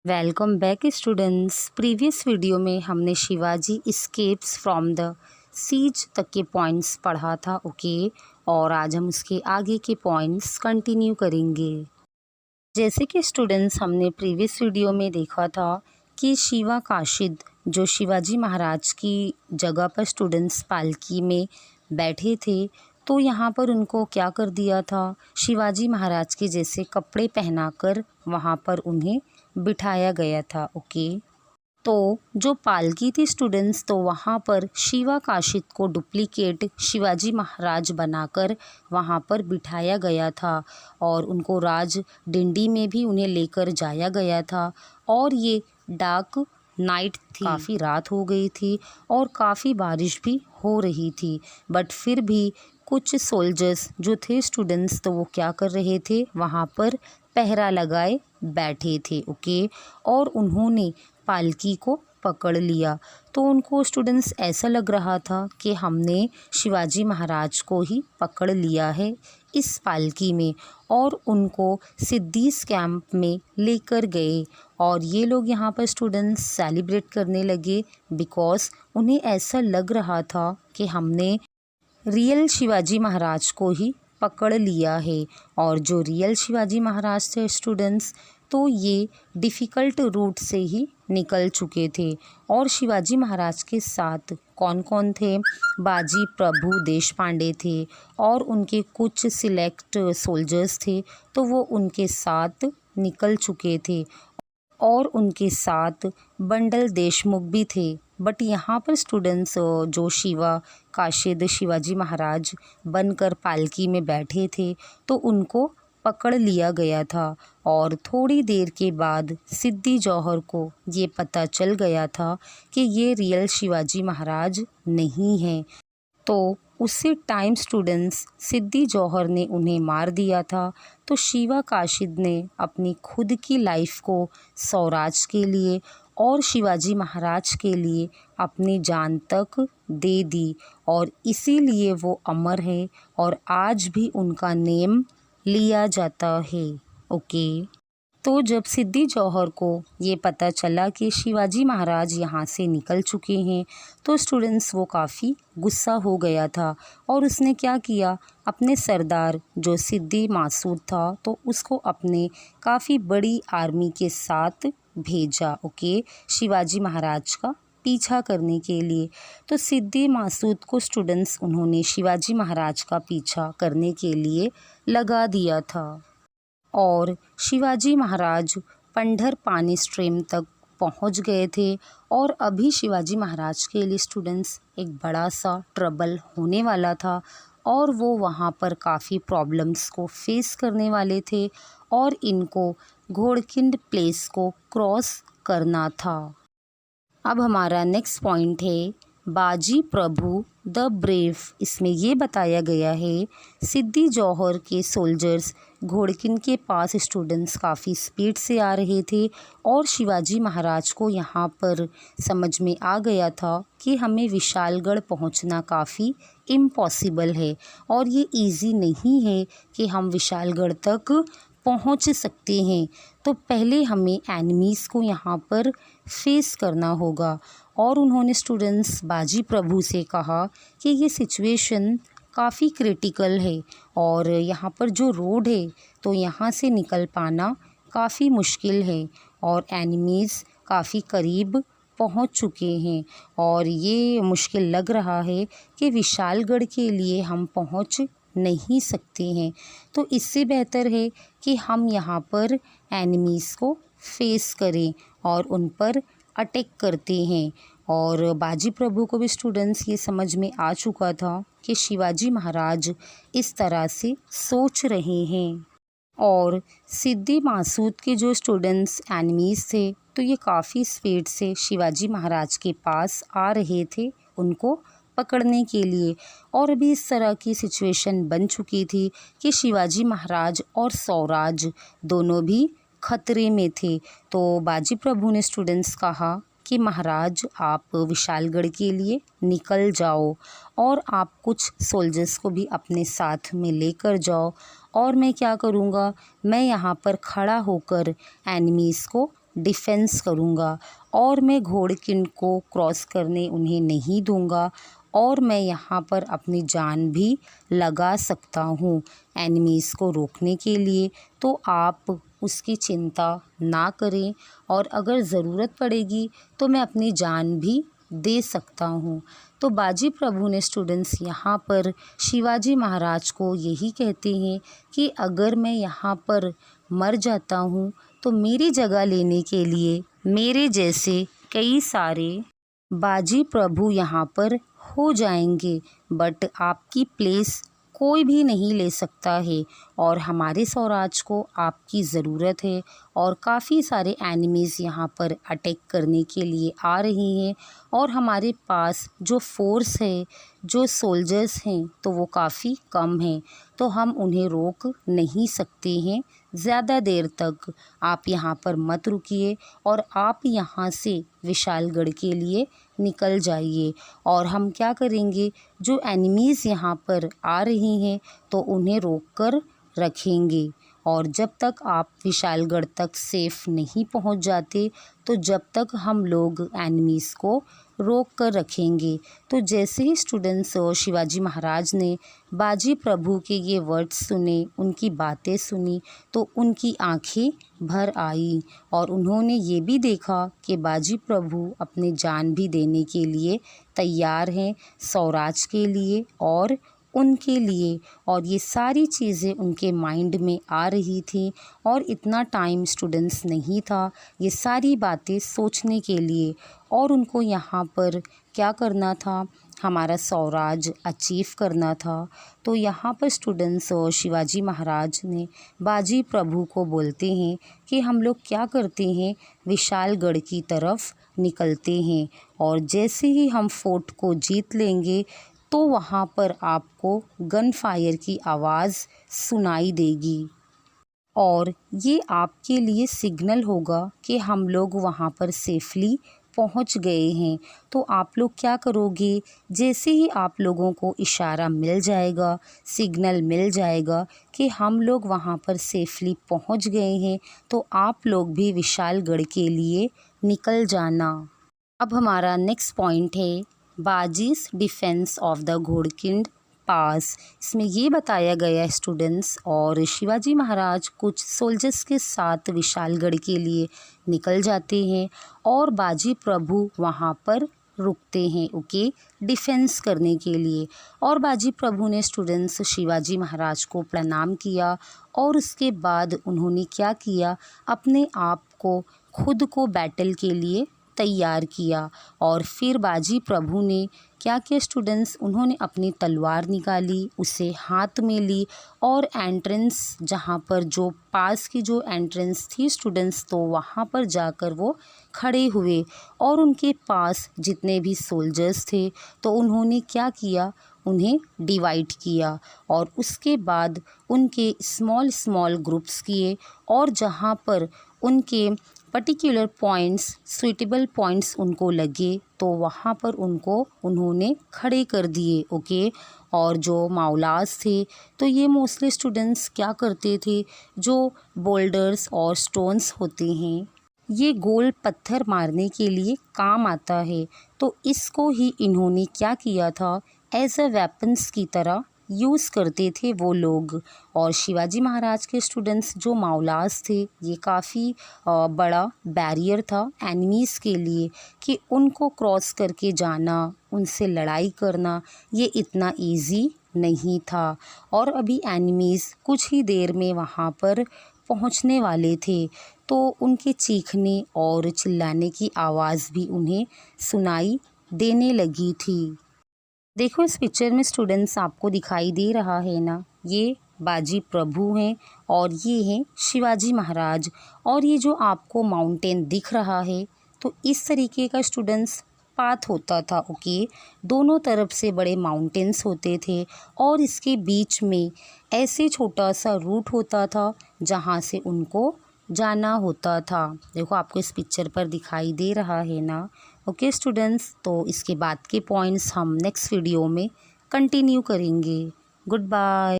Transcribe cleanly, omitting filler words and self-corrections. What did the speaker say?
Welcome back students. Previous video में हमने Shivaji इस्केप्स from the seize तक के पॉइंट्स पढ़ा था। और आज हम उसके आगे के पॉइंट्स कंटिन्यू करेंगे। जैसे कि स्टूडेंट्स हमने प्रीवियस वीडियो में देखा था कि शिवा काशिद जो शिवाजी महाराज की जगह पर स्टूडेंट्स पालकी में बैठे थे, तो यहाँ पर उनको क्या कर दिया था, शिवाजी महाराज के जैसे कपड़े पहनाकर वहाँ पर उन्हें बिठाया गया था। तो जो पालकी थी स्टूडेंट्स, तो वहाँ पर शिवा काशिद को डुप्लीकेट शिवाजी महाराज बनाकर वहाँ पर बिठाया गया था और उनको राज डिंडी में भी उन्हें लेकर जाया गया था। और ये डार्क नाइट थी, काफ़ी रात हो गई थी और काफ़ी बारिश भी हो रही थी। बट फिर भी कुछ सोल्जर्स जो थे स्टूडेंट्स, तो वो क्या कर रहे थे, वहाँ पर पहरा लगाए बैठे थे। और उन्होंने पालकी को पकड़ लिया। तो उनको स्टूडेंट्स ऐसा लग रहा था कि हमने शिवाजी महाराज को ही पकड़ लिया है इस पालकी में, और उनको सिद्दीस कैंप में लेकर गए। और ये लोग यहाँ पर स्टूडेंट्स सेलिब्रेट करने लगे, बिकॉज़ उन्हें ऐसा लग रहा था कि हमने रियल शिवाजी महाराज को ही पकड़ लिया है। और जो रियल शिवाजी महाराज थे स्टूडेंट्स, तो ये डिफ़िकल्ट रूट से ही निकल चुके थे। और शिवाजी महाराज के साथ कौन कौन थे, बाजी प्रभु देशपांडे थे और उनके कुछ सिलेक्ट सोल्जर्स थे, तो वो उनके साथ निकल चुके थे। और उनके साथ बंडल देशमुख भी थे। बट यहाँ पर स्टूडेंट्स जो शिवा काशिद शिवाजी महाराज बनकर पालकी में बैठे थे, तो उनको पकड़ लिया गया था। और थोड़ी देर के बाद सिद्दी जौहर को ये पता चल गया था कि ये रियल शिवाजी महाराज नहीं हैं। तो उसी टाइम स्टूडेंट्स सिद्दी जौहर ने उन्हें मार दिया था। तो शिवा काशिद ने अपनी खुद की लाइफ को स्वराज के लिए और शिवाजी महाराज के लिए अपनी जान तक दे दी, और इसीलिए वो अमर है और आज भी उनका नेम लिया जाता है। तो जब सिद्दी जौहर को ये पता चला कि शिवाजी महाराज यहाँ से निकल चुके हैं, तो स्टूडेंट्स वो काफ़ी गुस्सा हो गया था। और उसने क्या किया, अपने सरदार जो सिद्दी मासूद था, तो उसको अपने काफ़ी बड़ी आर्मी के साथ भेजा शिवाजी महाराज का पीछा करने के लिए। तो सिद्दी मासूद को स्टूडेंट्स उन्होंने शिवाजी महाराज का पीछा करने के लिए लगा दिया था। और शिवाजी महाराज पंढर पानी स्ट्रीम तक पहुंच गए थे। और अभी शिवाजी महाराज के लिए स्टूडेंट्स एक बड़ा सा ट्रबल होने वाला था, और वो वहाँ पर काफ़ी प्रॉब्लम्स को फेस करने वाले थे, और इनको घोड़किंड प्लेस को क्रॉस करना था। अब हमारा नेक्स्ट पॉइंट है बाजी प्रभु द ब्रेव। इसमें ये बताया गया है सिद्दी जौहर के सोल्जर्स घोड़किन के पास स्टूडेंट्स काफ़ी स्पीड से आ रहे थे, और शिवाजी महाराज को यहाँ पर समझ में आ गया था कि हमें विशालगढ़ पहुँचना काफ़ी इम्पॉसिबल है, और ये इजी नहीं है कि हम विशालगढ़ तक पहुँच सकते हैं। तो पहले हमें एनिमीज़ को यहाँ पर फेस करना होगा। और उन्होंने स्टूडेंट्स बाजी प्रभु से कहा कि ये सिचुएशन काफ़ी क्रिटिकल है, और यहाँ पर जो रोड है, तो यहाँ से निकल पाना काफ़ी मुश्किल है, और एनिमीज़ काफ़ी करीब पहुँच चुके हैं, और ये मुश्किल लग रहा है कि विशालगढ़ के लिए हम पहुँच नहीं सकते हैं। तो इससे बेहतर है कि हम यहाँ पर एनिमीज़ को फेस करें और उन पर अटैक करते हैं। और बाजी प्रभु को भी स्टूडेंट्स ये समझ में आ चुका था कि शिवाजी महाराज इस तरह से सोच रहे हैं। और सिद्दी मासूद के जो स्टूडेंट्स एनिमीज़ थे, तो ये काफ़ी स्पीड से शिवाजी महाराज के पास आ रहे थे उनको पकड़ने के लिए। और अभी इस तरह की सिचुएशन बन चुकी थी कि शिवाजी महाराज और स्वराज दोनों भी खतरे में थे। तो बाजी प्रभु ने स्टूडेंट्स कहा कि महाराज आप विशालगढ़ के लिए निकल जाओ, और आप कुछ सोल्जर्स को भी अपने साथ में लेकर जाओ, और मैं क्या करूँगा, मैं यहाँ पर खड़ा होकर एनिमीज़ को डिफेंस करूँगा और मैं घोड़किंड को क्रॉस करने उन्हें नहीं दूँगा और मैं यहाँ पर अपनी जान भी लगा सकता हूँ एनिमीज़ को रोकने के लिए। तो आप उसकी चिंता ना करें और अगर ज़रूरत पड़ेगी तो मैं अपनी जान भी दे सकता हूँ। तो बाजी प्रभु ने स्टूडेंट्स यहाँ पर शिवाजी महाराज को यही कहते हैं कि अगर मैं यहाँ पर मर जाता हूँ तो मेरी जगह लेने के लिए मेरे जैसे कई सारे बाजी प्रभु यहाँ पर हो जाएंगे, बट आपकी प्लेस कोई भी नहीं ले सकता है और हमारे स्वराज को आपकी ज़रूरत है और काफ़ी सारे एनिमीज़ यहाँ पर अटैक करने के लिए आ रहे हैं और हमारे पास जो फोर्स है, जो सोल्जर्स हैं, तो वो काफ़ी कम हैं, तो हम उन्हें रोक नहीं सकते हैं ज़्यादा देर तक। आप यहाँ पर मत रुकिए और आप यहाँ से विशालगढ़ के लिए निकल जाइए और हम क्या करेंगे, जो एनिमीज़ यहाँ पर आ रही हैं तो उन्हें रोक कर रखेंगे और जब तक आप विशालगढ़ तक सेफ़ नहीं पहुँच जाते तो जब तक हम लोग एनिमीज़ को रोक कर रखेंगे। तो जैसे ही स्टूडेंट्स शिवाजी महाराज ने बाजी प्रभु के ये वर्ड्स सुने, उनकी बातें सुनी, तो उनकी आंखें भर आई और उन्होंने ये भी देखा कि बाजी प्रभु अपनी जान भी देने के लिए तैयार हैं स्वराज के लिए और उनके लिए, और ये सारी चीज़ें उनके माइंड में आ रही थी और इतना टाइम स्टूडेंट्स नहीं था ये सारी बातें सोचने के लिए। और उनको यहाँ पर क्या करना था, हमारा स्वराज अचीव करना था। तो यहाँ पर स्टूडेंट्स शिवाजी महाराज ने बाजी प्रभु को बोलते हैं कि हम लोग क्या करते हैं, विशालगढ़ की तरफ निकलते हैं और जैसे ही हम फोर्ट को जीत लेंगे तो वहाँ पर आपको गन फायर की आवाज़ सुनाई देगी और ये आपके लिए सिग्नल होगा कि हम लोग वहाँ पर सेफली पहुँच गए हैं। तो आप लोग क्या करोगे, जैसे ही आप लोगों को इशारा मिल जाएगा, सिग्नल मिल जाएगा कि हम लोग वहाँ पर सेफली पहुँच गए हैं, तो आप लोग भी विशालगढ़ के लिए निकल जाना। अब हमारा नेक्स्ट पॉइंट है बाजीज डिफेंस ऑफ द घोड़किंड पास। इसमें ये बताया गया है स्टूडेंट्स, और शिवाजी महाराज कुछ सोल्जर्स के साथ विशालगढ़ के लिए निकल जाते हैं और बाजी प्रभु वहाँ पर रुकते हैं ओके, डिफेंस करने के लिए। और बाजी प्रभु ने स्टूडेंट्स शिवाजी महाराज को प्रणाम किया और उसके बाद उन्होंने क्या किया, अपने आप को खुद को बैटल के लिए तैयार किया। और फिर बाजी प्रभु ने क्या किया स्टूडेंट्स, उन्होंने अपनी तलवार निकाली, उसे हाथ में ली और एंट्रेंस जहाँ पर जो पास की जो एंट्रेंस थी स्टूडेंट्स, तो वहाँ पर जाकर वो खड़े हुए और उनके पास जितने भी सोल्जर्स थे तो उन्होंने क्या किया, उन्हें डिवाइड किया और उसके बाद उनके स्मॉल स्मॉल ग्रुप्स किए और जहाँ पर उनके पर्टिकुलर पॉइंट्स, सूटेबल पॉइंट्स उनको लगे तो वहाँ पर उनको उन्होंने खड़े कर दिए ओके। और जो मावलास थे तो ये मोस्टली स्टूडेंट्स क्या करते थे, जो बोल्डर्स और स्टोन्स होते हैं ये गोल पत्थर मारने के लिए काम आता है, तो इसको ही इन्होंने क्या किया था, एज अ वेपन्स की तरह यूज़ करते थे वो लोग। और शिवाजी महाराज के स्टूडेंट्स जो मावलास थे ये काफ़ी बड़ा बैरियर था एनिमीज़ के लिए कि उनको क्रॉस करके जाना, उनसे लड़ाई करना ये इतना इजी नहीं था। और अभी एनिमीज़ कुछ ही देर में वहाँ पर पहुँचने वाले थे, तो उनके चीखने और चिल्लाने की आवाज़ भी उन्हें सुनाई देने लगी थी। देखो इस पिक्चर में स्टूडेंट्स आपको दिखाई दे रहा है ना, ये बाजी प्रभु हैं और ये हैं शिवाजी महाराज। और ये जो आपको माउंटेन दिख रहा है तो इस तरीके का स्टूडेंट्स पाथ होता था ओके, दोनों तरफ से बड़े माउंटेन्स होते थे और इसके बीच में ऐसे छोटा सा रूट होता था जहाँ से उनको जाना होता था। देखो आपको इस पिक्चर पर दिखाई दे रहा है ना ओके स्टूडेंट्स। तो इसके बाद के पॉइंट्स हम नेक्स्ट वीडियो में कंटिन्यू करेंगे। Good bye.